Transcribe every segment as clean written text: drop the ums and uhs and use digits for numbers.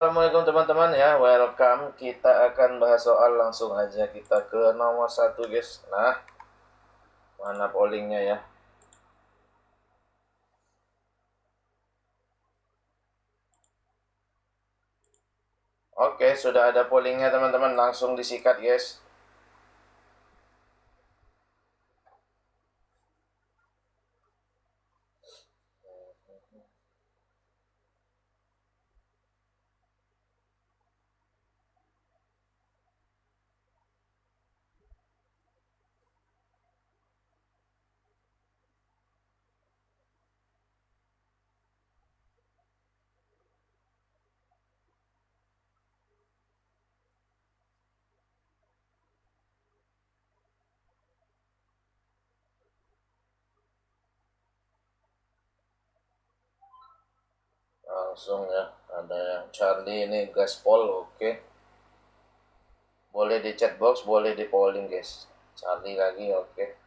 Assalamualaikum teman-teman ya, welcome. Kita akan bahas soal, langsung aja kita ke nomor satu guys. Nah, mana pollingnya ya? Oke, sudah ada pollingnya teman-teman, langsung disikat guys. Langsung ya, ada yang Charlie ini gaspol, oke. Boleh di chat box, boleh di polling guys. Charlie lagi, oke.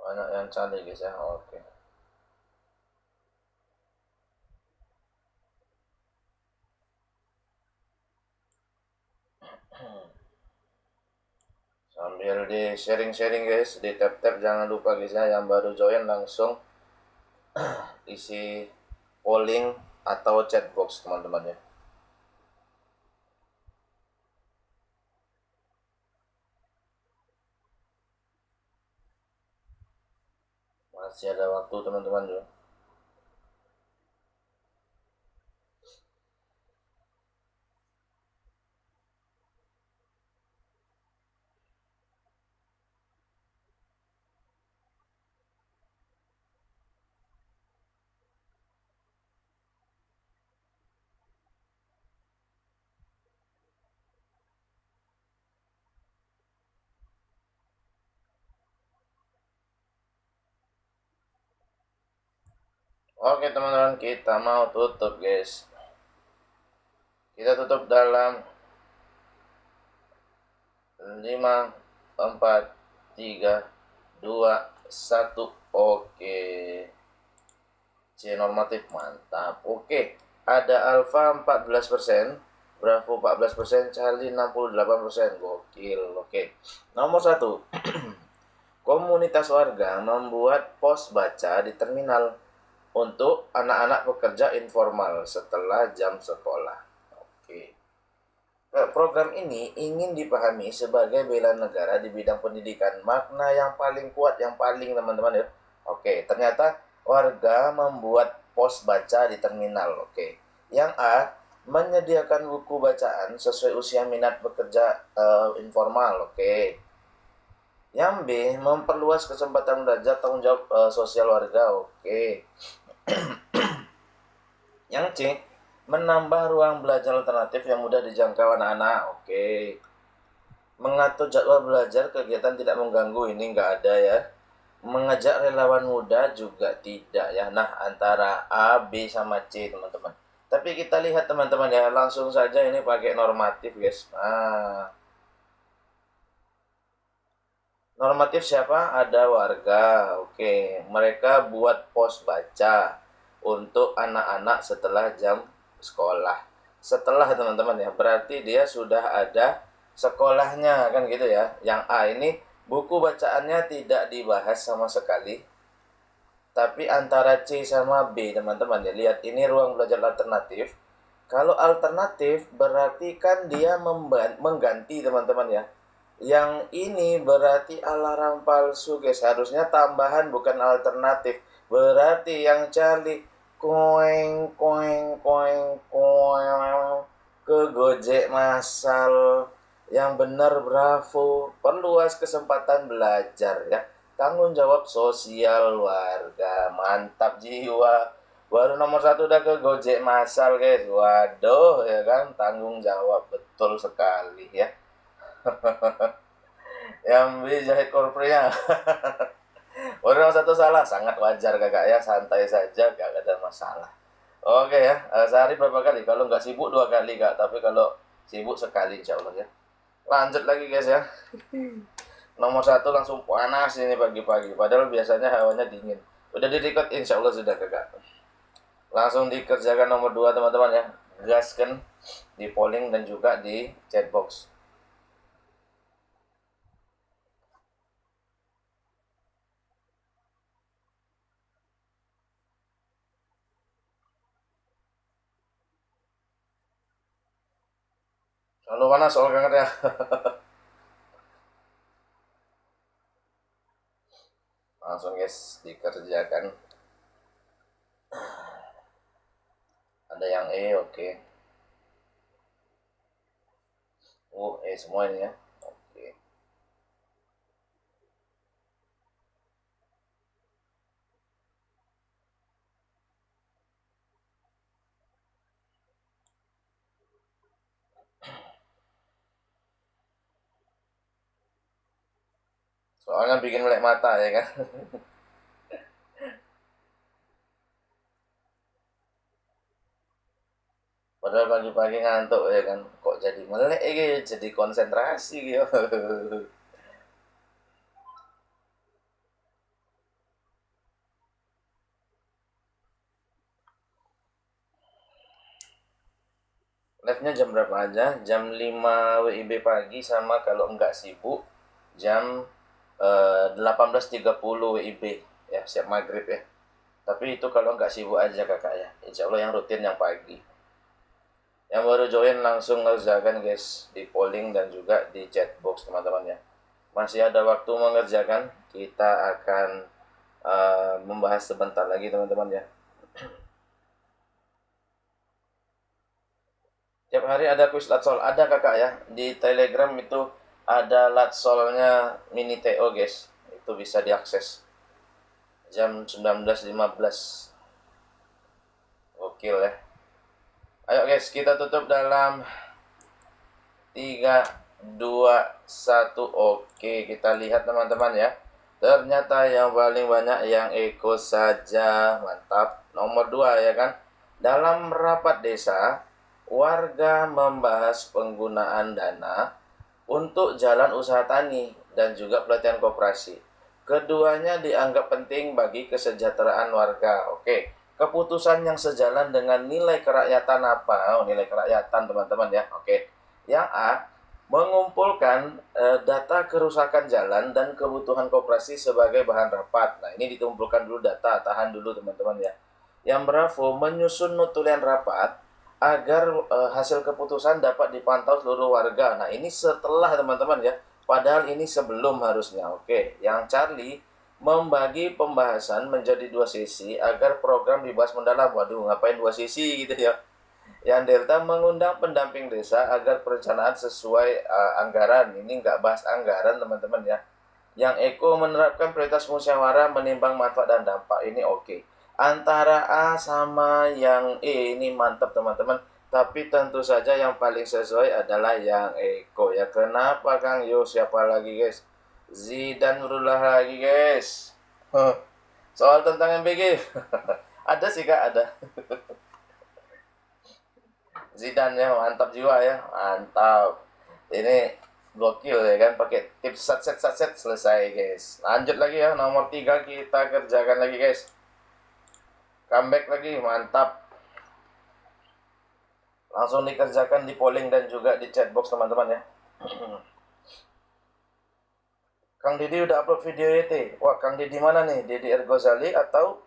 Banyak yang Charlie guys ya, oke. Sambil di sharing-sharing guys, di tap-tap jangan lupa guys ya, yang baru join langsung isi polling atau chat box teman-teman ya. Masih ada waktu teman-teman ya. Oke teman-teman, kita mau tutup guys. Kita tutup dalam 5, 4, 3, 2, 1. Oke. C normatif, mantap. Oke. Ada Alfa 14%, Bravo 14%, Charlie 68%. Gokil. Oke. Nomor 1. Komunitas warga membuat pos baca di terminal untuk anak-anak pekerja informal setelah jam sekolah. Oke. Program ini ingin dipahami sebagai bela negara di bidang pendidikan. Makna yang paling kuat, yang paling teman-teman ya. Oke, ternyata warga membuat pos baca di terminal. Oke. Yang A, menyediakan buku bacaan sesuai usia minat pekerja informal. Oke. Yang B, memperluas kesempatan belajar tanggung jawab sosial warga. Oke. Yang C, menambah ruang belajar alternatif yang mudah dijangkau anak-anak. Oke. Mengatur jadwal belajar kegiatan tidak mengganggu, ini nggak ada ya. Mengajak relawan muda juga tidak ya. Nah, antara A, B, sama C teman-teman. Tapi kita lihat teman-teman ya, langsung saja ini pakai normatif guys. Nah, normatif siapa? Ada warga. Oke, mereka buat pos baca untuk anak-anak setelah jam sekolah. Setelah teman-teman ya, berarti dia sudah ada sekolahnya kan gitu ya. Yang A ini buku bacaannya tidak dibahas sama sekali. Tapi antara C sama B teman-teman ya, lihat ini ruang belajar alternatif. Kalau alternatif berarti kan dia mengganti teman-teman ya. Yang ini berarti alarm palsu guys. Harusnya tambahan bukan alternatif. Berarti yang Charlie koeng koeng koeng koeng ke Gojek masal. Yang benar Bravo. Perluas kesempatan belajar ya. Tanggung jawab sosial warga. Mantap jiwa. Baru nomor 1 udah ke Gojek masal guys. Waduh ya kan, tanggung jawab betul sekali ya. Yang B jahit korpretnya. Orang satu salah, sangat wajar kakak ya, santai saja, gak ada masalah. Oke ya, sehari berapa kali? Kalau nggak sibuk 2 kali kak, tapi kalau sibuk sekali insya Allah ya. Lanjut lagi guys ya. Nomor satu langsung panas ini pagi-pagi, padahal biasanya hawanya dingin. Udah di record insya Allah sudah kakak. Langsung dikerjakan nomor 2 teman-teman ya. Gaskan di polling dan juga di chatbox. Selalu panas soal kangen ya. Langsung guys dikerjakan. Ada yang oke. Semua ini ya. Oke. Soalnya bikin melek mata ya kan. Padahal pagi-pagi ngantuk ya kan. Kok jadi melek gitu, jadi konsentrasi gitu. Live-nya jam berapa aja? Jam 5 WIB pagi sama kalau nggak sibuk jam 18.30 WIB ya, siap maghrib ya. Tapi itu kalau nggak sibuk aja kakak ya. Insya Allah yang rutin yang pagi. Yang baru join langsung ngerjakan guys di polling dan juga di chat box teman-teman ya. Masih ada waktu mengerjakan. Kita akan membahas sebentar lagi teman-teman ya. Tiap hari ada kuis latsol, ada kakak ya. Di Telegram itu ada latsolnya mini TO guys. Itu bisa diakses jam 19.15. Gokil ya. Ayo guys, kita tutup dalam 3, 2, 1. Oke, kita lihat teman-teman ya. Ternyata yang paling banyak yang Eko saja. Mantap. Nomor 2 ya kan. Dalam rapat desa, warga membahas penggunaan dana untuk jalan usaha tani dan juga pelatihan koperasi. Keduanya dianggap penting bagi kesejahteraan warga. Oke, keputusan yang sejalan dengan nilai kerakyatan apa? Oh, nilai kerakyatan teman-teman ya. Oke. Yang A, mengumpulkan data kerusakan jalan dan kebutuhan koperasi sebagai bahan rapat. Nah, ini dikumpulkan dulu data, tahan dulu teman-teman ya. Yang Bravo, menyusun nutulian rapat agar hasil keputusan dapat dipantau seluruh warga. Nah, ini setelah teman-teman ya. Padahal ini sebelum harusnya. Oke, yang Charlie membagi pembahasan menjadi 2 sesi agar program dibahas mendalam. Waduh, ngapain 2 sesi gitu ya. Yang Delta mengundang pendamping desa agar perencanaan sesuai anggaran. Ini nggak bahas anggaran teman-teman ya. Yang Eko menerapkan prioritas musyawarah menimbang manfaat dan dampak. Ini oke. Antara A sama yang ini mantap teman-teman. Tapi tentu saja yang paling sesuai adalah yang Eko ya. Kenapa Kang Yo? Siapa lagi guys? Zidan Nurullah lagi guys. Soal tentang MBG. Ada sih kak, ada. Zidane ya, mantap jiwa ya, mantap. Ini gokil ya kan, pakai tips set selesai guys. Lanjut lagi ya, nomor 3 kita kerjakan lagi guys. Comeback lagi, mantap. Langsung dikerjakan di polling dan juga di chatbox teman-teman ya. Kang Didi udah upload video YT. Wah, Kang Didi mana nih? Didi Ergozali atau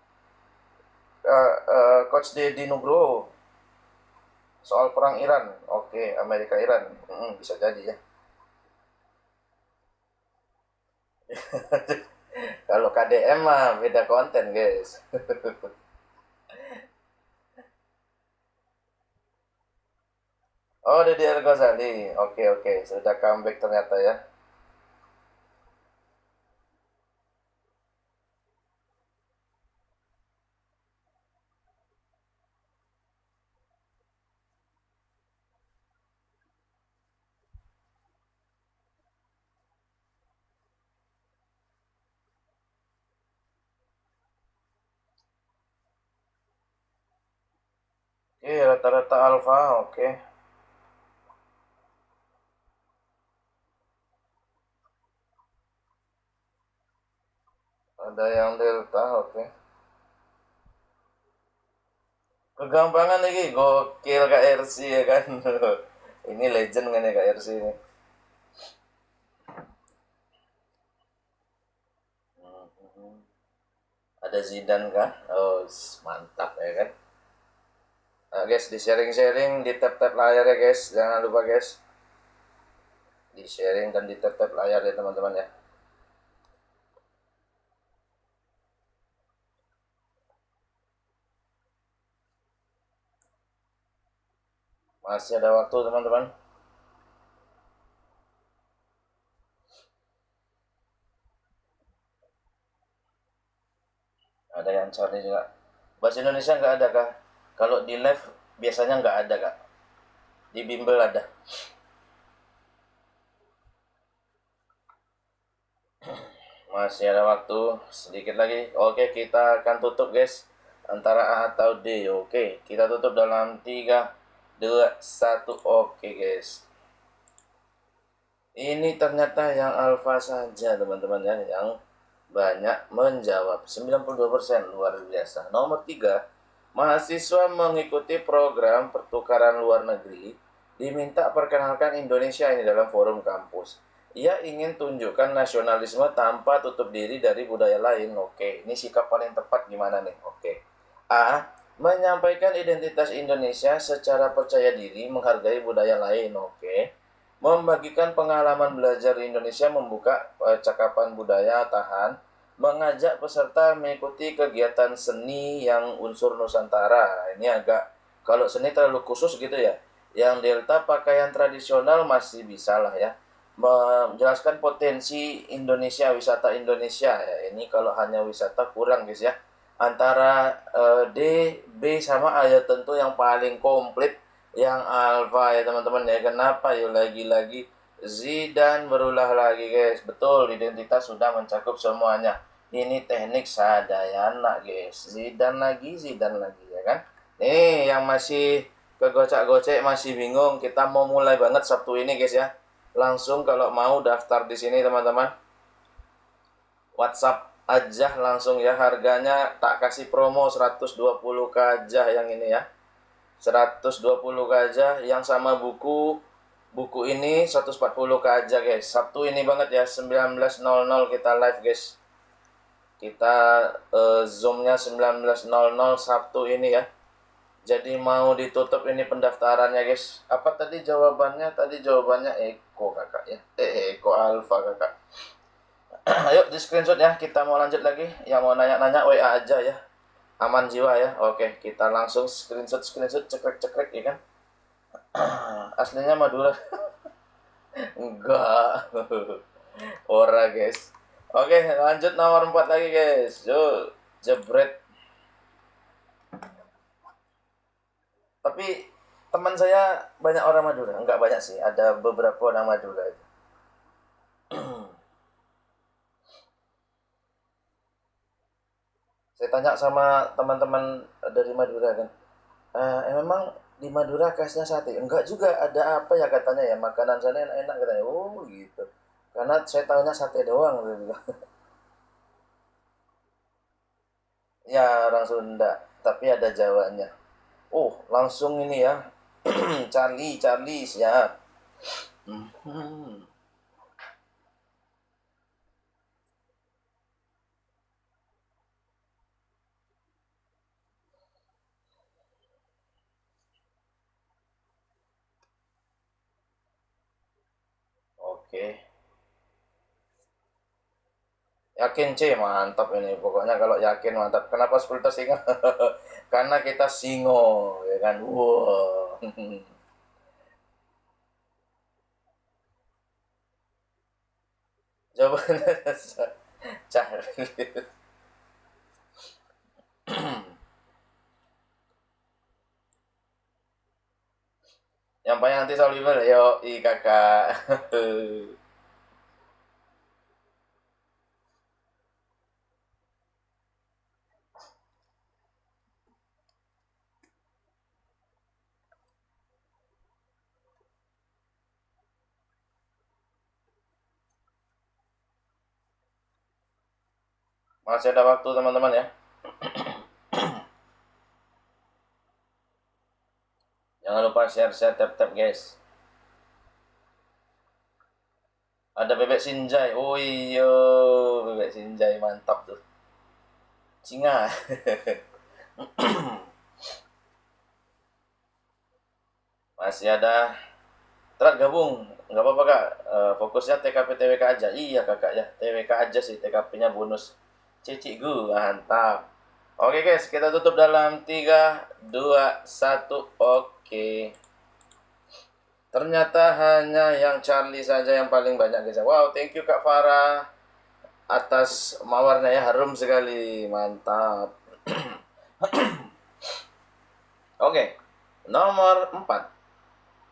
Coach Didi Nugroho? Soal perang Iran. Oke, Amerika Iran. Bisa jadi ya. Kalau KDM mah beda konten guys. Oh, Deddy Ghazali. Oke, oke. Sudah comeback ternyata ya. Oke, rata-rata alfa, oke. Ada yang delta, oke. Kegampangan lagi, gokil KRC ya kan. Ini legend kan ya KRC ini. Ada Zidane kah? Oh, mantap ya kan. Nah, guys, di sharing-sharing, di tap-tap layar ya guys. Jangan lupa guys. Di sharing dan di tap-tap layar ya teman-teman ya. Masih ada waktu teman-teman. Ada yang cari juga. Bahasa Indonesia nggak ada kah? Kalau di live biasanya nggak ada kak. Di bimbel ada. Masih ada waktu sedikit lagi. Oke, kita akan tutup guys. Antara A atau D. Oke, kita tutup dalam 3, 2, 1. Oke guys. Ini ternyata yang alfa saja teman-teman ya, yang banyak menjawab. 92% luar biasa. Nomor 3, mahasiswa mengikuti program pertukaran luar negeri diminta perkenalkan Indonesia ini dalam forum kampus. Ia ingin tunjukkan nasionalisme tanpa tutup diri dari budaya lain. Oke, ini sikap paling tepat gimana nih? Oke. A. Menyampaikan identitas Indonesia secara percaya diri, menghargai budaya lain. Oke. Membagikan pengalaman belajar di Indonesia, membuka percakapan budaya, tahan. Mengajak peserta mengikuti kegiatan seni yang unsur Nusantara. Ini agak, kalau seni terlalu khusus gitu ya. Yang delta pakaian tradisional masih bisa lah ya. Menjelaskan potensi Indonesia, wisata Indonesia ya. Ini kalau hanya wisata kurang guys ya. Antara D, B sama A ya, tentu yang paling komplit yang alfa ya teman-teman ya. Kenapa yuk lagi-lagi Zidane berulah lagi guys. Betul, identitas sudah mencakup semuanya. Ini teknik sadayana guys. Zidane lagi ya kan. Nih yang masih kegocek-gocek, masih bingung, kita mau mulai banget Sabtu ini guys ya. Langsung kalau mau daftar di sini teman-teman. WhatsApp aja langsung ya, harganya tak kasih promo 120k aja yang ini ya. 120k aja yang sama buku ini 140k aja guys. Sabtu ini banget ya, 19.00 kita live guys. Kita zoomnya 19.00 Sabtu ini ya. Jadi mau ditutup ini pendaftarannya guys. Apa tadi jawabannya? Tadi jawabannya Eko kakak ya. Eko Alfa kakak. Ayo di screenshot ya, kita mau lanjut lagi. Yang mau nanya-nanya WA aja ya. Aman jiwa ya. Oke, kita langsung screenshot cekrek-cekrek ya kan. Aslinya Madura. Enggak. Ora guys. Oke, lanjut nomor 4 lagi guys. Yuk, jebret. Tapi teman saya banyak orang Madura. Enggak banyak sih, ada beberapa orang Madura. Saya tanya sama teman-teman dari Madura kan, memang di Madura khasnya sate? Enggak juga, ada apa ya katanya ya, makanan sana enak-enak katanya. Oh gitu. Karena saya tahunya sate doang, saya bilang. Ya orang Sunda, tapi ada Jawanya. Oh langsung ini ya, Charlie, Charlie siap. Hmm, Oke. Yakin C, mantap ini. Pokoknya kalau yakin mantap. Kenapa 10 singa? Karena kita singo, ya kan? Wow. Jawabannya Charlie. Yang paling nanti Soliver, yo, kakak. Masih ada waktu teman-teman ya. Jangan lupa share-share, tap-tap guys. Ada bebek sinjai. Oh iya, bebek sinjai mantap tuh. Singa. Masih ada. Terat gabung. Nggak apa-apa kak. Fokusnya TKP TWK aja. Iya kakak ya. TWK aja sih. TKP-nya bonus. Cici gu. Mantap. Oke guys, kita tutup dalam 3, 2, 1. Oke. Ternyata hanya yang Charlie saja yang paling banyak guys. Wow, thank you Kak Farah atas mawarnya ya, harum sekali. Mantap. Oke. Nomor 4.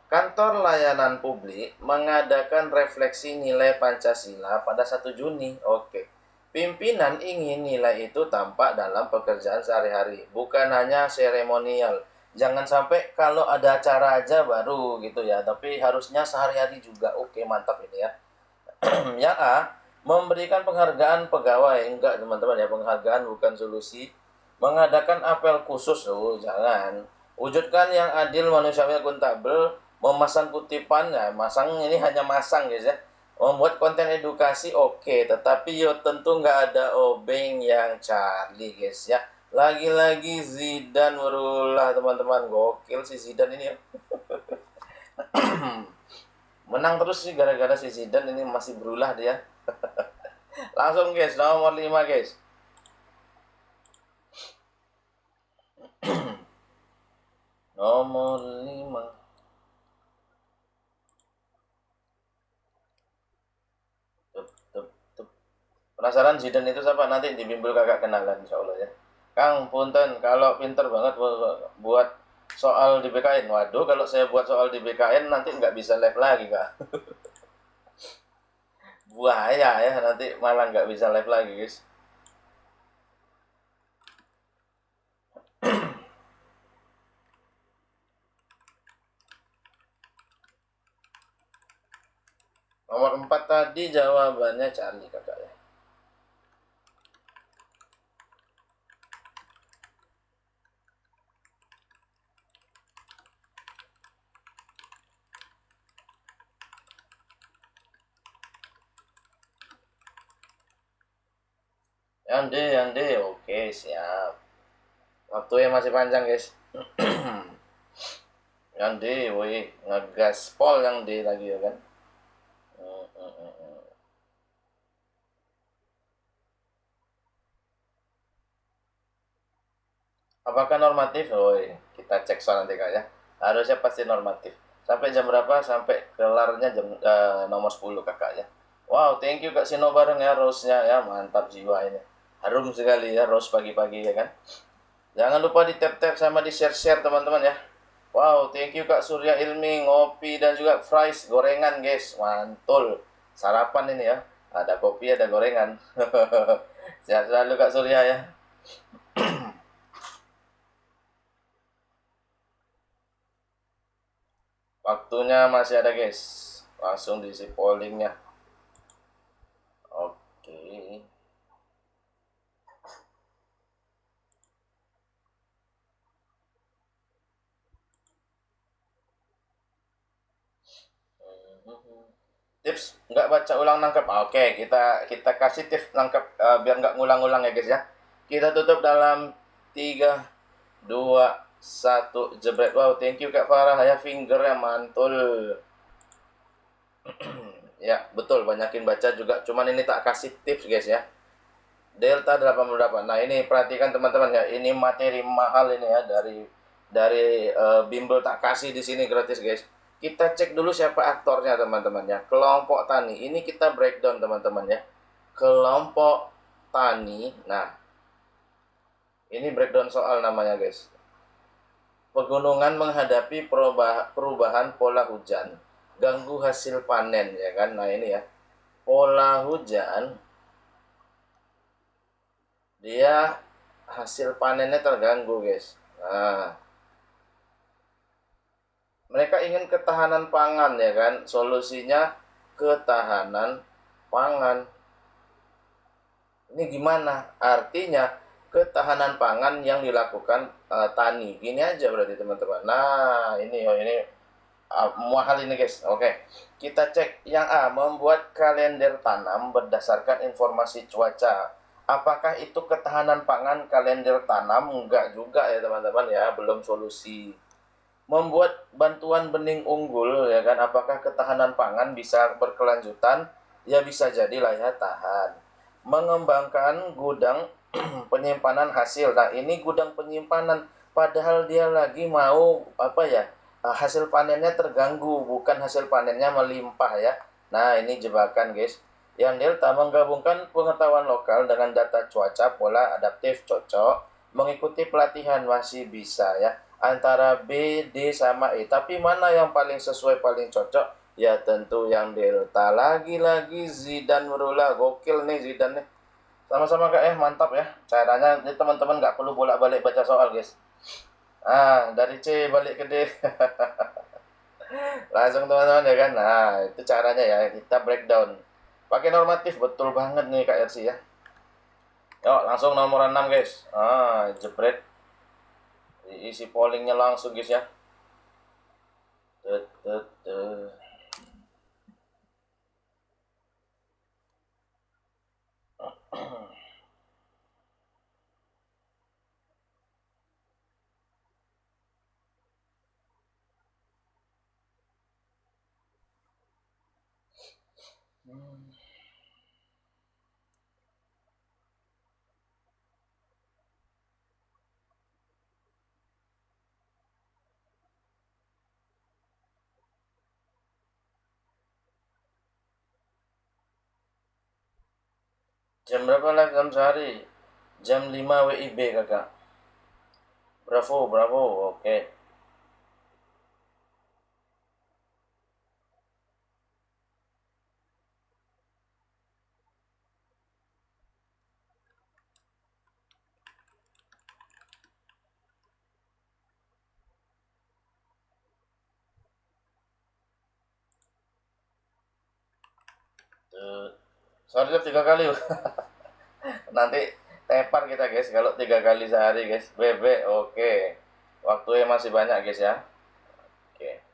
Kantor Layanan Publik mengadakan refleksi nilai Pancasila pada 1 Juni. Oke. Pimpinan ingin nilai itu tampak dalam pekerjaan sehari-hari, bukan hanya seremonial. Jangan sampai kalau ada acara aja baru gitu ya, tapi harusnya sehari-hari juga. Oke, mantap ini ya. Yang A, memberikan penghargaan pegawai. Enggak teman-teman ya, penghargaan bukan solusi. Mengadakan apel khusus, oh jangan. Wujudkan yang adil, manusiawi, akuntabel. Memasang kutipan, ya masang ini hanya masang guys ya. Membuat konten edukasi oke, tetapi yo tentu nggak ada obeng yang Charlie guys ya. Lagi-lagi Zidane berulah teman-teman, gokil si Zidane ini ya. Menang terus sih gara-gara si Zidane ini masih berulah dia. Langsung guys, nomor 5 guys. Nomor 5. Tup, tup, tup. Penasaran Zidane itu siapa? Nanti di bimbel kakak kenalan insya Allah ya. Kang Punten, kalau pinter banget buat soal di BKN. Waduh, kalau saya buat soal di BKN nanti nggak bisa live lagi kak. Buaya ya, nanti malah nggak bisa live lagi guys. Nomor 4 tadi jawabannya Charlie kakak ya. Yang D, oke siap. Waktu yang masih panjang guys. Yang D, woi ngegas pol yang D lagi ya kan. Apakah normatif? Woi, kita cek soal nanti kak ya. Harusnya pasti normatif. Sampai jam berapa? Sampai kelarnya jam nomor 10 kakak ya. Wow, thank you Kak Sino bareng ya rose-nya ya, mantap jiwa ini. Harum sekali ya rose pagi-pagi ya kan. Jangan lupa di tap-tap sama di share-share teman-teman ya. Wow, thank you Kak Surya Ilmi, ngopi dan juga fries, gorengan guys, mantul. Sarapan ini ya, ada kopi, ada gorengan. Sehat selalu Kak Surya ya. Waktunya masih ada guys, langsung diisi pollingnya. Oke. Tips nggak baca ulang nangkep. Oke, kita kasih tips nangkep biar nggak ngulang-ulang ya guys ya. Kita tutup dalam 3, 2, 1 jebret. Wow, thank you Kak Farah ya, fingernya mantul. Ya, betul, banyakin baca juga. Cuman ini tak kasih tips guys ya. Delta 88. Nah, ini perhatikan teman-teman ya. Ini materi mahal ini ya dari bimbel tak kasih di sini gratis guys. Kita cek dulu siapa aktornya teman-teman ya. Kelompok tani. Ini kita breakdown teman-teman ya. Kelompok tani. Nah, ini breakdown soal namanya guys. Pegunungan menghadapi perubahan pola hujan, ganggu hasil panen ya kan. Nah, ini ya. Pola hujan dia hasil panennya terganggu guys. Nah, mereka ingin ketahanan pangan ya kan, solusinya ketahanan pangan. Ini gimana? Artinya ketahanan pangan yang dilakukan tani. Gini aja berarti teman-teman. Nah, ini mahal ini guys. Oke. Kita cek yang A, membuat kalender tanam berdasarkan informasi cuaca. Apakah itu ketahanan pangan kalender tanam? Enggak juga ya teman-teman ya, belum solusi. Membuat bantuan benih unggul ya kan, apakah ketahanan pangan bisa berkelanjutan? Ya bisa jadi lah ya, tahan. Mengembangkan gudang penyimpanan hasil. Nah, ini gudang penyimpanan padahal dia lagi mau apa ya? Hasil panennya terganggu, bukan hasil panennya melimpah ya. Nah, ini jebakan, guys. Yang delta menggabungkan pengetahuan lokal dengan data cuaca, pola adaptif cocok, mengikuti pelatihan masih bisa ya. Antara B, D sama E. Tapi mana yang paling sesuai, paling cocok? Ya tentu yang delta. Lagi-lagi Zidane berulah. Gokil nih Zidane nih. Sama-sama kak ya, mantap ya. Caranya teman-teman nggak perlu bolak-balik baca soal guys. Dari C balik ke D. Langsung teman-teman ya kan. Nah, itu caranya ya. Kita breakdown. Pakai normatif, betul banget nih Kak RC ya. Yuk, langsung nomor 6 guys. Jebret. Isi pollingnya langsung guys ya. Tut, tut, tut. Jam berapa live dalam sehari? Jam 5 WIB kakak. Bravo, bravo. Oke. Sorry live 3 kali. Nanti tepar kita guys kalau 3 kali sehari guys. BB, oke. Waktunya masih banyak guys ya. Oke.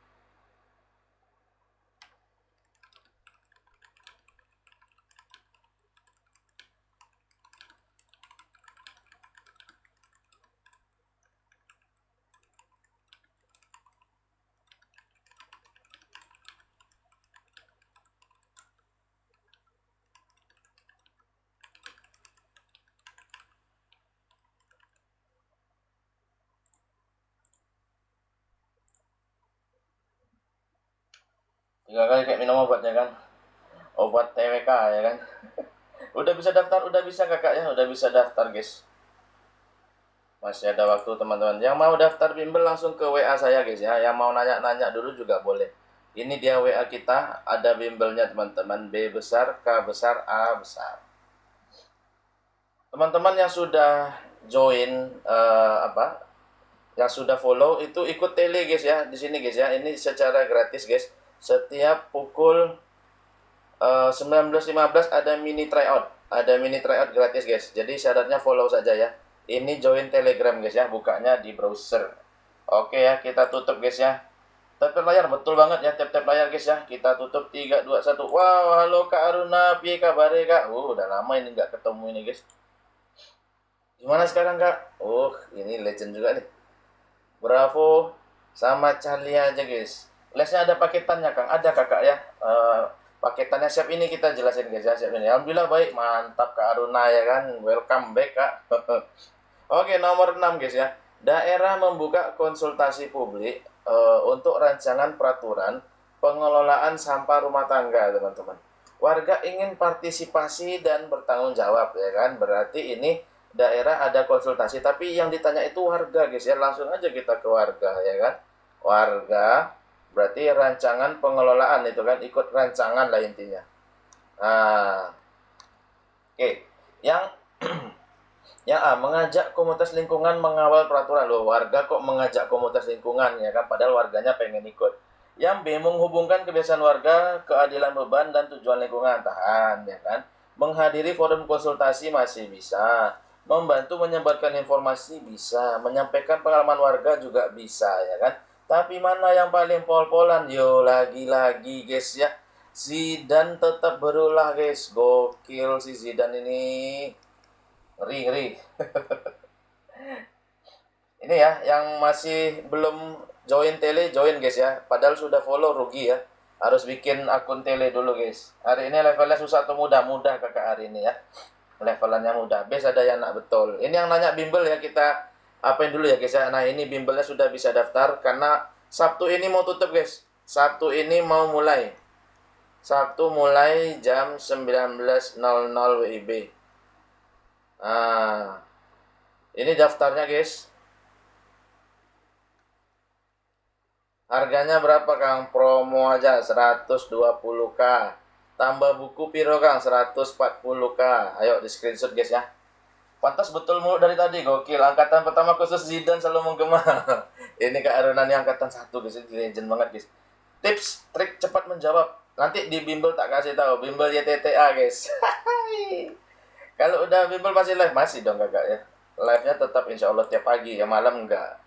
3 kali kayak minum obat ya kan. Obat TWK ya kan. Udah bisa daftar, udah bisa kakak ya, udah bisa daftar guys. Masih ada waktu teman-teman. Yang mau daftar bimbel langsung ke WA saya guys ya. Yang mau nanya-nanya dulu juga boleh. Ini dia WA kita, ada bimbelnya teman-teman. B besar, K besar, A besar. Teman-teman yang sudah join yang sudah follow itu ikut tele guys ya di sini guys ya. Ini secara gratis guys. Setiap pukul 19.15 ada mini tryout. Ada mini tryout gratis guys. Jadi syaratnya follow saja ya. Ini join Telegram guys ya, bukanya di browser. Oke ya, kita tutup guys ya. Tap-tap layar, betul banget ya, tap-tap layar guys ya. Kita tutup 3, 2, 1. Wow, halo Kak Aruna, piye kabare Kak? Udah lama ini nggak ketemu ini guys. Gimana sekarang Kak? Ini legend juga nih. Bravo, sama Charlie aja guys. Lesnya ada paketannya Kang, ada kakak ya. Paketannya siap, ini kita jelasin guys ya, siap ini. Alhamdulillah baik, mantap Kak Aruna ya kan. Welcome back Kak. Oke, nomor 6 guys ya. Daerah membuka konsultasi publik untuk rancangan peraturan pengelolaan sampah rumah tangga, teman-teman. Warga ingin partisipasi dan bertanggung jawab ya kan. Berarti ini daerah ada konsultasi, tapi yang ditanya itu warga guys ya. Langsung aja kita ke warga ya kan. Warga berarti rancangan pengelolaan itu kan, ikut rancangan lah intinya. Nah, oke. Yang yang A, mengajak komunitas lingkungan mengawal peraturan. Loh, warga kok mengajak komunitas lingkungan ya kan, padahal warganya pengen ikut. Yang B, menghubungkan kebiasaan warga, keadilan beban dan tujuan lingkungan. Tahan ya kan. Menghadiri forum konsultasi masih bisa. Membantu menyebarkan informasi bisa. Menyampaikan pengalaman warga juga bisa, ya kan? Tapi mana yang paling pol-polan? Yo, lagi-lagi guys ya. Zidane tetap berulah guys. Gokil si Zidane ini. Ngeri, ngeri. Ini ya, yang masih belum join tele, join guys ya. Padahal sudah follow, rugi ya. Harus bikin akun tele dulu guys. Hari ini levelnya susah atau mudah? Mudah kakak hari ini ya. Levelannya mudah. Base ada yang nak betul. Ini yang nanya bimbel ya, kita apain dulu ya guys ya. Nah ini bimbelnya sudah bisa daftar. Karena Sabtu ini mau tutup guys. Sabtu ini mau mulai. Sabtu mulai jam 19.00 WIB. Nah, ini daftarnya guys. Harganya berapa Kang? Promo aja 120k. Tambah buku piro Kang? 140k. Ayo di screenshot guys ya. Pantas betul mulu dari tadi, gokil. Angkatan pertama khusus Zidane selalu menggema. Ini Kak Aruna nih angkatan 1 guys, ini legend banget guys. Tips, trik cepat menjawab. Nanti di bimbel tak kasih tahu, bimbel YTTA guys. Kalau udah bimbel masih live, masih dong kakak ya. Live-nya tetap insya Allah tiap pagi, ya malam enggak.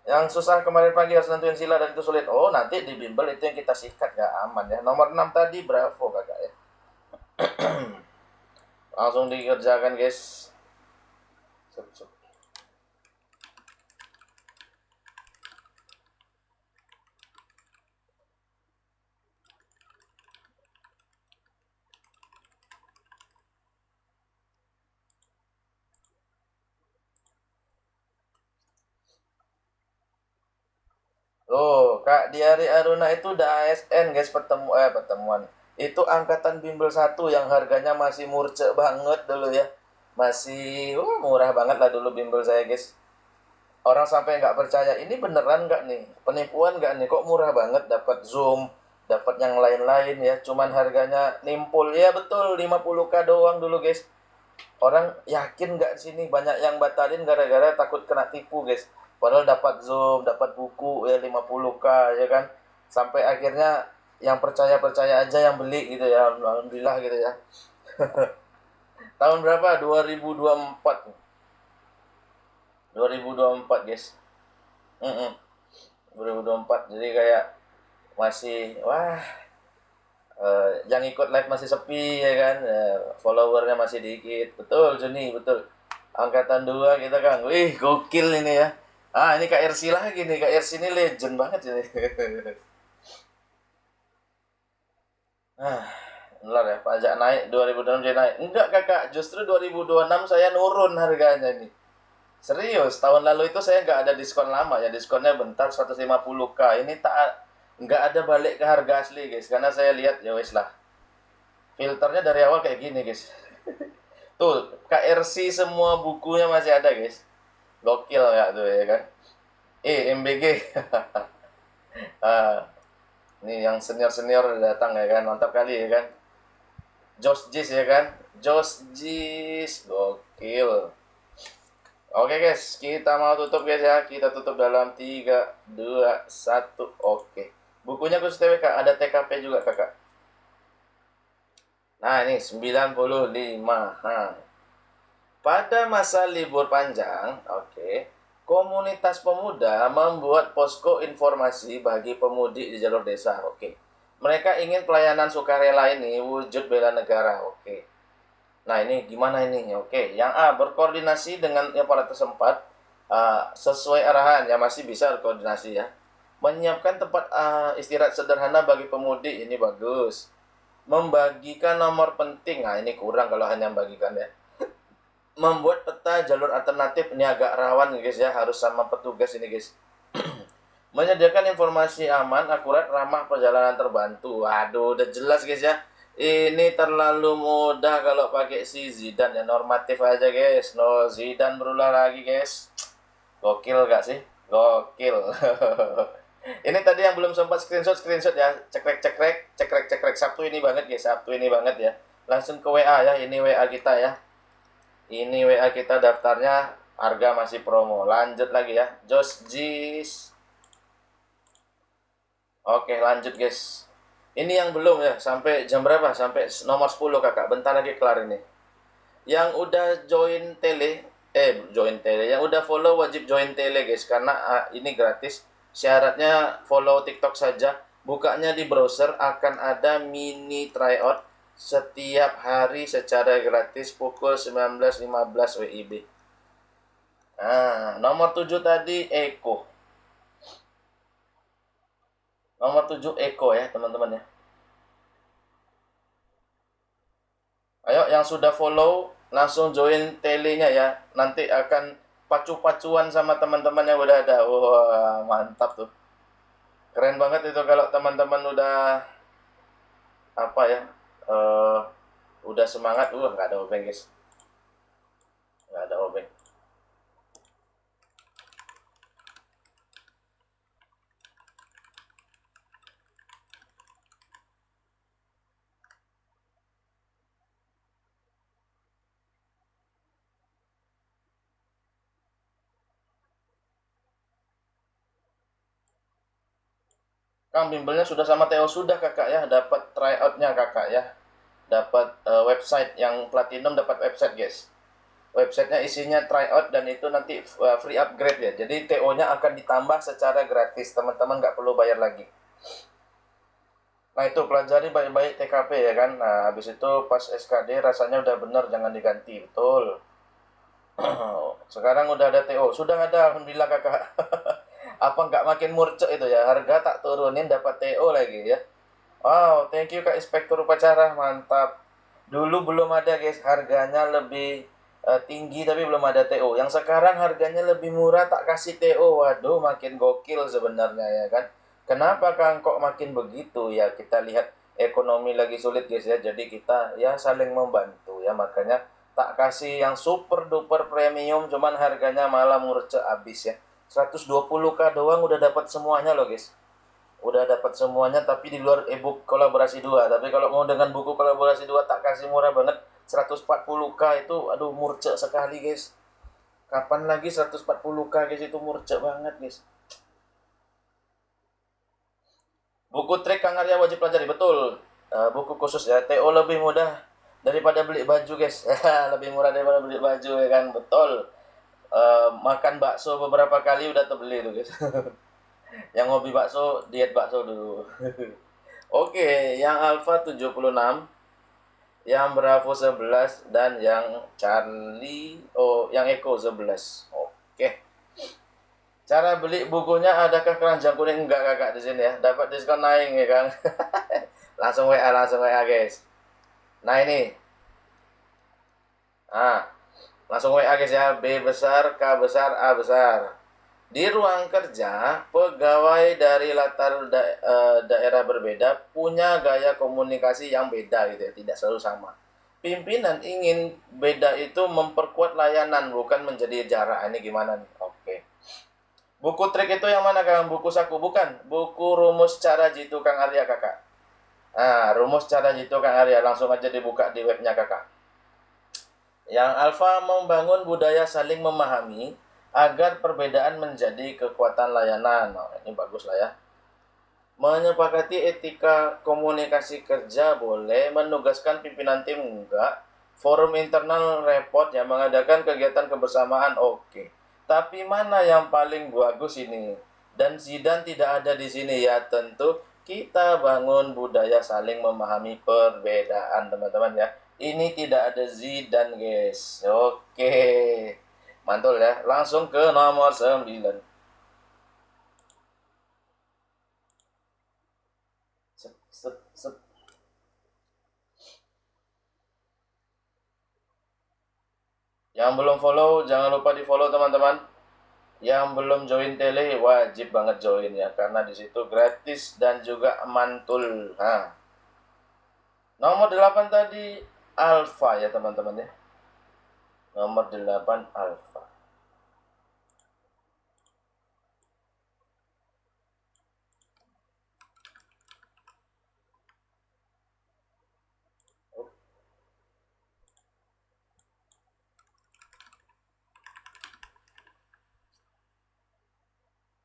Yang susah kemarin pagi harus nentuin sila dan itu sulit. Oh, nanti di bimbel itu yang kita sikat ya aman ya. Nomor 6 tadi bravo kakak ya. Langsung dikerjakan guys. Sup, sup. Oh, Kak Diari Aruna itu udah ASN guys, pertemuan. Itu angkatan bimbel 1 yang harganya masih murce banget dulu ya. Masih murah banget lah dulu bimbel saya guys. Orang sampai nggak percaya, ini beneran nggak nih? Penipuan nggak nih? Kok murah banget dapat Zoom, dapat yang lain-lain ya. Cuman harganya nimpul ya betul 50k doang dulu guys. Orang yakin nggak sini banyak yang batalin gara-gara takut kena tipu guys. Padahal dapat Zoom, dapat buku ya 50k ya kan. Sampai akhirnya yang percaya-percaya aja yang beli gitu ya. Alhamdulillah gitu ya. Tahun berapa? 2024. 2024 guys. 2024. Jadi kayak masih yang ikut live masih sepi ya kan, followernya masih dikit. Betul Juni, betul. Angkatan 2 kita Kang, wih gokil ini ya. Ini Kak RC lagi nih, Kak RC ini legend banget ini. Benar ya, pajak naik 2026 jadi naik. Enggak kakak, justru 2026 saya nurun harganya nih. Serius, tahun lalu itu saya nggak ada diskon lama ya, diskonnya bentar 150k. Ini tak nggak ada balik ke harga asli guys, karena saya lihat ya wes lah. Filternya dari awal kayak gini guys. Tuh, KRC semua bukunya masih ada guys. Gokil ya tuh ya kan. MBG. ah, Ini yang senior-senior datang ya kan, mantap kali ya kan. Josh Jis ya kan. Josh Jis, gokil. Oke guys, kita mau tutup guys ya. Kita tutup dalam 3, 2, 1. Oke. Bukunya khusus TWK, ada TKP juga kakak. Nah ini 95. Pada masa libur panjang, komunitas pemuda membuat posko informasi bagi pemudik di jalur desa. Mereka ingin pelayanan sukarela ini wujud bela negara. Nah ini gimana ini? Yang A, berkoordinasi dengan aparat setempat sesuai arahan, ya masih bisa berkoordinasi ya. Menyiapkan tempat istirahat sederhana bagi pemudik, ini bagus. Membagikan nomor penting, nah ini kurang kalau hanya membagikan ya. Membuat peta jalur alternatif, ini agak rawan guys ya, harus sama petugas ini guys. Menyediakan informasi aman, akurat, ramah, perjalanan terbantu. Waduh, udah jelas guys ya. Ini terlalu mudah kalau pakai si Zidane ya, normatif aja guys. No, Zidane berulang lagi guys. Gokil gak sih? Gokil. Ini tadi yang belum sempat screenshot ya. Cekrek Sabtu ini banget guys, Sabtu ini banget ya. Langsung ke WA ya, ini WA kita ya. Ini WA kita daftarnya, harga masih promo. Lanjut lagi ya. Josh Jis. Oke, lanjut guys. Ini yang belum ya, sampai jam berapa? Sampai nomor 10 kakak, bentar lagi kelar ini. Yang udah join tele, yang udah follow wajib join tele guys, karena ini gratis. Syaratnya follow TikTok saja. Bukanya di browser, akan ada mini tryout setiap hari secara gratis pukul 19.15 WIB. Nomor 7 tadi Eko. Nomor 7 Eko ya teman-teman ya. Ayo yang sudah follow langsung join telenya ya. Nanti akan pacu-pacuan sama teman-teman yang udah ada. Wah, mantap tuh. Keren banget itu kalau teman-teman udah apa ya? eh udah semangat. Nggak ada obeng guys. Nggak ada obeng. Kang bimbelnya sudah sama Theo sudah kakak ya. Dapat tryoutnya kakak ya. Dapat website yang platinum, dapat website guys. Websitenya isinya tryout dan itu nanti free upgrade ya. Jadi TO-nya akan ditambah secara gratis. Teman-teman nggak perlu bayar lagi. Nah itu pelajari baik-baik TKP ya kan. Nah habis itu pas SKD rasanya udah bener, jangan diganti. Betul. Sekarang udah ada TO. Sudah ada, alhamdulillah kakak. Apa nggak makin murcek itu ya. Harga tak turunin dapat TO lagi ya. Wow, thank you Kak Inspektur Upacara, mantap. Dulu belum ada guys, harganya lebih tinggi tapi belum ada TO. Yang sekarang harganya lebih murah tak kasih TO. Waduh, makin gokil sebenarnya ya kan. Kenapa Kang kok makin begitu ya? Kita lihat ekonomi lagi sulit guys ya. Jadi kita ya saling membantu ya. Makanya tak kasih yang super duper premium, cuman harganya malah murce abis ya. 120k doang udah dapat semuanya loh guys. Udah dapat semuanya tapi di luar ebook kolaborasi 2. Tapi kalau mau dengan buku kolaborasi 2 tak kasih murah banget, 140k itu aduh murce sekali guys. Kapan lagi 140k guys, itu murce banget guys. Buku trik Kang Arya wajib pelajari, betul. Buku khusus ya, TO lebih mudah daripada beli baju guys. Lebih murah daripada beli baju ya kan, betul. Makan bakso beberapa kali udah terbeli tuh guys. Yang hobi bakso, diet bakso dulu. Oke, yang Alpha 76, yang Bravo 11, dan yang Charlie, yang Echo 11. Oke. Cara beli bukunya, adakah keranjang kuning? Enggak kakak di sini ya. Dapat diskon naik ya kan. Langsung WA, langsung WA guys. Nah ini. Nah, langsung WA guys ya. B besar, K besar, A besar. Di ruang kerja, pegawai dari daerah berbeda punya gaya komunikasi yang beda gitu ya, tidak selalu sama. Pimpinan ingin beda itu memperkuat layanan, bukan menjadi jarak. Ini gimana nih? Oke. Buku trik itu yang mana Kang? Buku saku? Bukan. Buku rumus cara jitu Kang Arya kakak. Rumus cara jitu Kang Arya. Langsung aja dibuka di webnya kakak. Yang Alfa membangun budaya saling memahami agar perbedaan menjadi kekuatan layanan. Ini bagus lah ya. Menyepakati etika komunikasi kerja boleh, menugaskan pimpinan tim enggak. Forum internal repot ya, mengadakan kegiatan kebersamaan oke. Tapi mana yang paling bagus ini? Dan Zidan tidak ada di sini ya, tentu kita bangun budaya saling memahami perbedaan teman-teman ya. Ini tidak ada Zidan guys. Oke. Mantul ya. Langsung ke nomor 9. Sep, sep, sep. Yang belum follow, jangan lupa di follow teman-teman. Yang belum join tele, wajib banget join ya, karena di situ gratis dan juga mantul. Nomor 8 tadi Alpha ya teman-teman ya. Nomor 8 Alpha.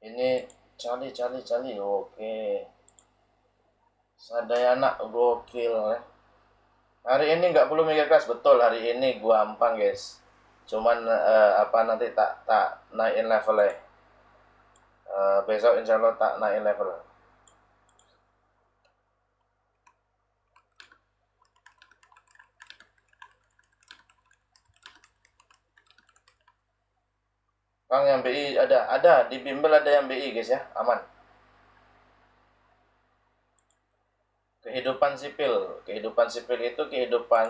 Ini Charlie. Oke. Sadai anak gokil ya. Hari ini nggak perlu mikir keras, betul, hari ini gua gampang guys. Cuman apa nanti tak tak naikin levelnya. Besok insya Allah tak naikin level. Kang yang BI ada di bimbel ada yang BI guys ya, aman. Kehidupan sipil itu kehidupan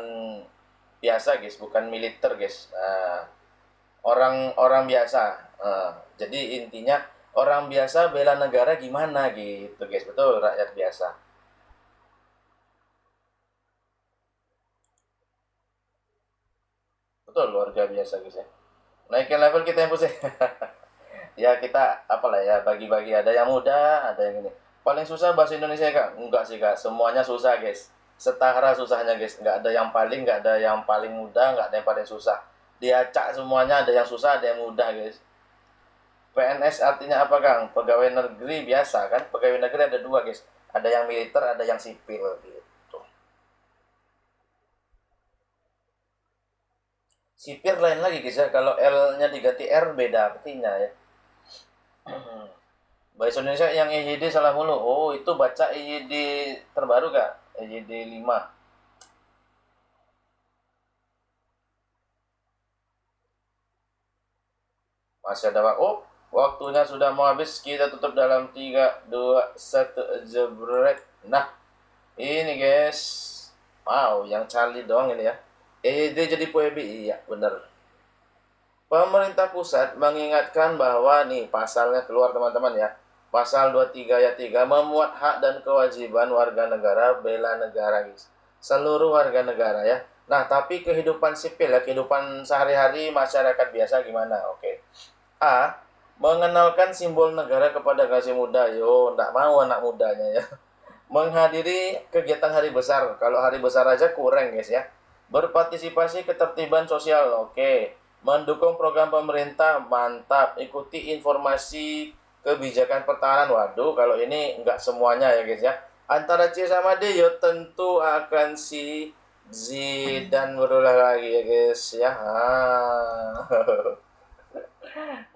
biasa guys, bukan militer guys. Orang-orang biasa. Jadi intinya orang biasa bela negara gimana gitu guys, betul, rakyat biasa. Betul, luar biasa guys ya. Naikin level kita yang pusing. Ya kita apalah ya, bagi-bagi, ada yang mudah ada yang ini. Paling susah bahasa Indonesia kak? Enggak sih kak, semuanya susah guys, setara susahnya guys, nggak ada yang paling, nggak ada yang paling mudah, nggak ada yang paling susah. Diacak semuanya, ada yang susah ada yang mudah guys. PNS artinya apa kang? Pegawai negeri biasa kan, pegawai negeri ada dua guys, ada yang militer ada yang sipil gitu. Sipir lain lagi guys ya, kalau L nya diganti R beda artinya ya. Bahasa Indonesia yang EYD salah mulu. Oh, itu baca EYD terbaru gak? EYD 5. Masih ada waktu. Oh, waktunya sudah mau habis. Kita tutup dalam 3 2 1 jebret. Nah, ini guys. Wow, yang Charlie doang ini ya. EYD jadi PUBI. Iya, bener. Pemerintah pusat mengingatkan bahwa nih pasalnya keluar teman-teman ya. Pasal 23 ayat 3 memuat hak dan kewajiban warga negara bela negara guys. Seluruh warga negara ya. Nah, tapi kehidupan sipil ya, kehidupan sehari-hari masyarakat biasa gimana? Oke. A. Mengenalkan simbol negara kepada generasi muda. Yo, ndak mau anak mudanya ya. Menghadiri kegiatan hari besar. Kalau hari besar aja kurang guys ya. Berpartisipasi ketertiban sosial. Oke. Mendukung program pemerintah. Mantap. Ikuti informasi kebijakan pertahanan. Waduh, kalau ini nggak semuanya ya guys ya. Antara C sama D yo tentu akan si Z dan berulang lagi ya guys ya.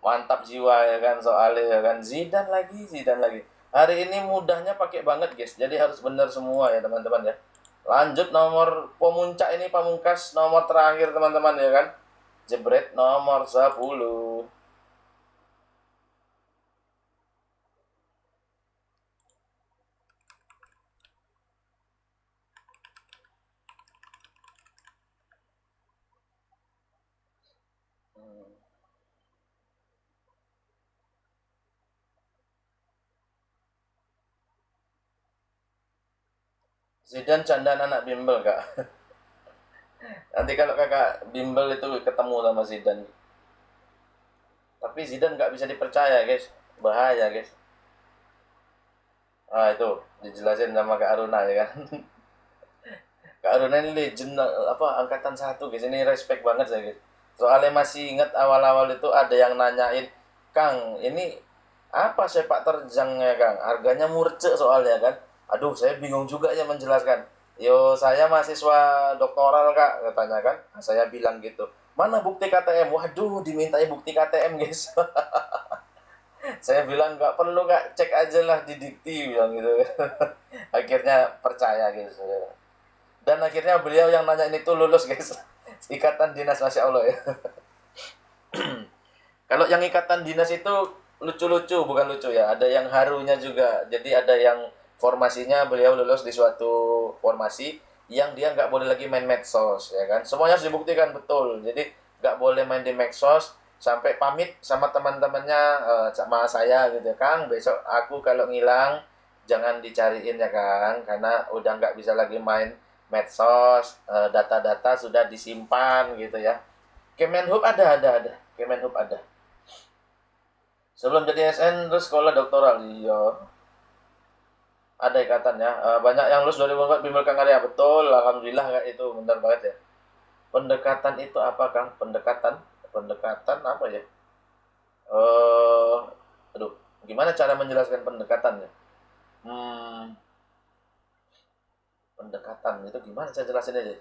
Mantap jiwa ya kan, soalnya ya kan, Zidan lagi. Hari ini mudahnya pakai banget guys, jadi harus benar semua ya teman-teman ya. Lanjut nomor pemuncak ini, pamungkas nomor terakhir teman-teman ya kan, jebret nomor 10. Zidan candaan anak bimbel kak. Nanti kalau kakak bimbel itu ketemu sama Zidan, tapi Zidan nggak bisa dipercaya guys, bahaya guys. Itu dijelasin sama Kak Aruna ya kan. Kak Aruna ini legend apa angkatan satu guys, ini respect banget saya guys. Soalnya masih ingat awal-awal itu ada yang nanyain, Kang ini apa sepak terjangnya Kang, harganya murce soalnya kan. Aduh saya bingung juga ya menjelaskan. Yo saya mahasiswa doktoral kak katanya kan. Nah, saya bilang gitu, mana bukti KTM? Waduh dimintai bukti KTM guys. Saya bilang nggak perlu kak, cek aja lah di dikti bilang gitu. Akhirnya percaya gitu. Dan akhirnya beliau yang nanya ini tuh lulus guys. Ikatan dinas, masya Allah ya. Kalau yang ikatan dinas itu lucu-lucu, bukan lucu ya, ada yang harunya juga. Jadi ada yang formasinya beliau lulus di suatu formasi yang dia nggak boleh lagi main medsos ya kan, semuanya harus dibuktikan betul. Jadi nggak boleh main di medsos, sampai pamit sama teman-temannya, sama saya gitu ya, Kang besok aku kalau ngilang jangan dicariin ya Kang, karena udah nggak bisa lagi main medsos, data-data sudah disimpan gitu ya. Kemenhub ada Kemenhub ada. Sebelum jadi SN terus sekolah doktoral, iya. Ada ikatannya. Banyak yang lulus 2004 Bimbel Kang Arya, betul. Alhamdulillah Kak, itu benar banget ya. Pendekatan itu apa Kang? Pendekatan? Pendekatan apa ya? Eh, aduh, gimana cara menjelaskan pendekatannya? Hmm, pendekatan itu gimana saya jelasin aja.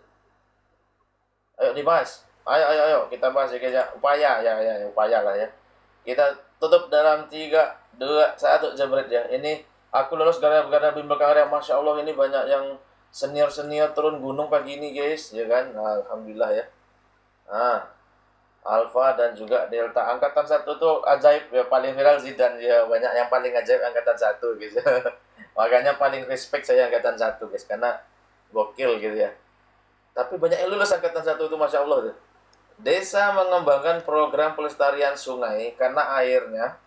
Ayo dibahas. Ayo, kita bahas ya guys ya. Upaya ya, upaya lah ya. Kita tutup dalam 3, 2, 1 jebret ya. Ini aku lulus gara-gara bimbel Kang Arya. Masya Allah ini banyak yang senior-senior turun gunung pagi ini guys, ya kan? Nah, alhamdulillah ya. Nah, Alpha dan juga Delta. Angkatan 1 tuh ajaib ya, paling viral Zidane ya. Banyak yang paling ajaib angkatan 1 guys. Makanya paling respect saya angkatan 1 guys, karena gokil gitu ya. Tapi banyak yang lulus angkatan 1 itu Masya Allah tuh. Desa mengembangkan program pelestarian sungai karena airnya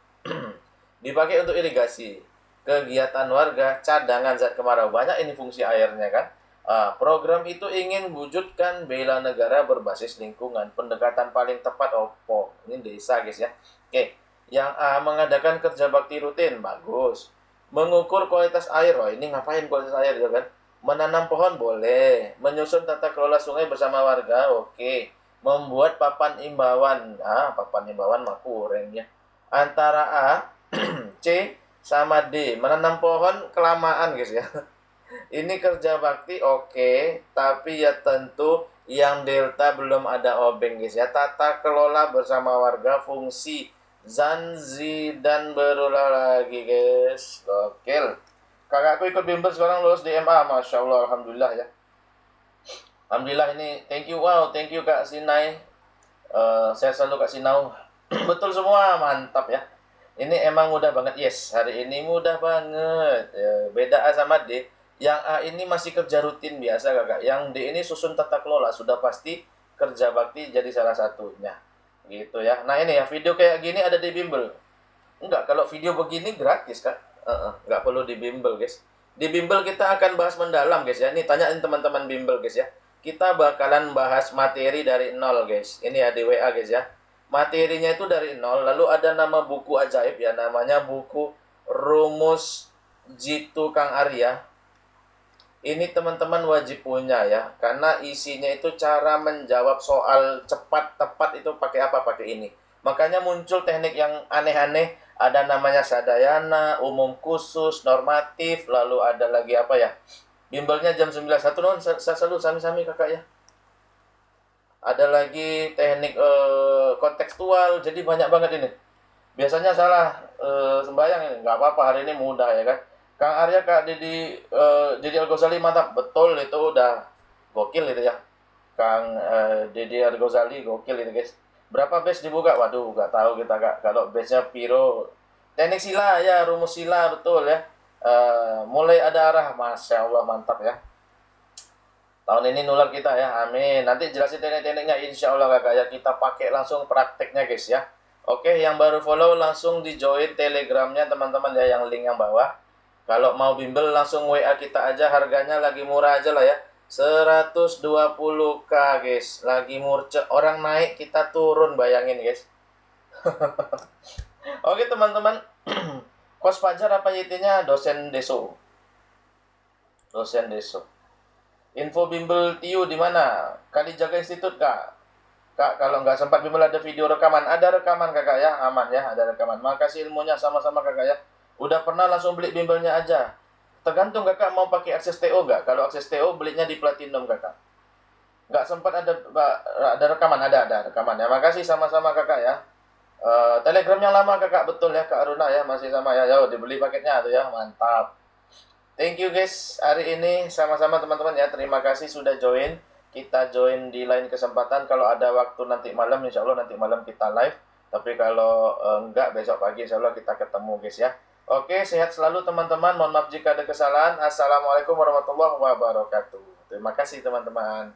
dipakai untuk irigasi. Kegiatan warga, cadangan zat kemarau. Banyak ini fungsi airnya kan. Program itu ingin wujudkan bela negara berbasis lingkungan. Pendekatan paling tepat opo. Ini desa guys ya. Oke. Yang A, mengadakan kerja bakti rutin. Bagus. Mengukur kualitas air. Wah, ini ngapain kualitas air ya kan? Menanam pohon boleh. Menyusun tata kelola sungai bersama warga. Oke. Membuat papan imbauan. Papan imbauan mah kurang ya. Antara A, C sama D. Menanam pohon kelamaan guys ya. Ini kerja bakti oke, tapi ya tentu yang Delta belum ada obeng guys ya. Tata kelola bersama warga, fungsi Zanzi dan berulang lagi guys. Gokil. Kakakku ikut bimbel sekarang lulus di MA. Masya Allah, alhamdulillah ya. Alhamdulillah ini thank you, wow, thank you Kak Sinai. Saya selalu Kak Sinau. Betul semua, mantap ya. Ini emang mudah banget, yes. Hari ini mudah banget. Ya, beda A sama D. Yang A ini masih kerja rutin biasa kakak. Yang D ini susun tata kelola. Sudah pasti kerja bakti jadi salah satunya. Gitu ya. Nah ini ya, video kayak gini ada di bimbel. Enggak, kalau video begini gratis kak. Enggak perlu di bimbel guys. Di bimbel kita akan bahas mendalam guys ya. Ini tanyain teman-teman bimbel guys ya. Kita bakalan bahas materi dari nol guys. Ini ya di WA guys ya. Materinya itu dari nol. Lalu ada nama buku ajaib ya. Namanya buku Rumus Jitu Kang Arya. Ini teman-teman wajib punya ya. Karena isinya itu cara menjawab soal cepat, tepat itu pakai apa? Pakai ini. Makanya muncul teknik yang aneh-aneh. Ada namanya sadayana, umum khusus, normatif. Lalu ada lagi apa ya? Bimbelnya jam 9.1 non, saya selalu sami-sami kakak ya. Ada lagi teknik kontekstual, jadi banyak banget ini. Biasanya salah sembayang ini, nggak apa-apa, hari ini mudah ya kan. Kang Arya, Kak Didi Al-Ghazali mantap, betul itu udah gokil itu ya. Kang Didi Al-Ghazali gokil itu guys. Berapa base dibuka? Waduh, nggak tahu kita kak. Kalau base-nya piro, teknik sila ya, rumus sila betul ya. Mulai ada arah, Masya Allah mantap ya. Tahun ini nular kita ya, amin. Nanti jelasin teknik-tekniknya insya Allah kakak ya. Kita pakai langsung prakteknya guys ya. Oke, yang baru follow langsung di join telegramnya teman-teman ya, yang link yang bawah. Kalau mau bimbel langsung WA kita aja, harganya lagi murah aja lah ya. 120k guys, lagi murce. Orang naik kita turun, bayangin guys. Oke teman-teman. Kos Fajar apa YT-nya? Dosen Deso. Dosen Deso. Info bimbel Tiu di mana? Kalijaga Institut kak. Kak kalau nggak sempat bimbel ada video rekaman. Ada rekaman kakak ya, aman ya, ada rekaman. Makasih ilmunya sama-sama kakak ya. Udah pernah langsung beli bimbelnya aja. Tergantung kakak mau pakai akses TO nggak. Kalau akses TO belinya di Platinum kakak. Nggak sempat ada rekaman, ada rekaman ya. Makasih sama-sama kakak ya. Telegram yang lama kakak betul ya Kak Aruna ya, masih sama ya. Yo dibeli paketnya tuh ya, mantap. Thank you guys hari ini sama-sama teman-teman ya. Terima kasih sudah join. Kita join di lain kesempatan. Kalau ada waktu nanti malam, insya Allah nanti malam kita live. Tapi kalau enggak besok pagi insya Allah kita ketemu guys ya. Oke, sehat selalu teman-teman. Mohon maaf jika ada kesalahan. Assalamualaikum warahmatullahi wabarakatuh. Terima kasih teman-teman.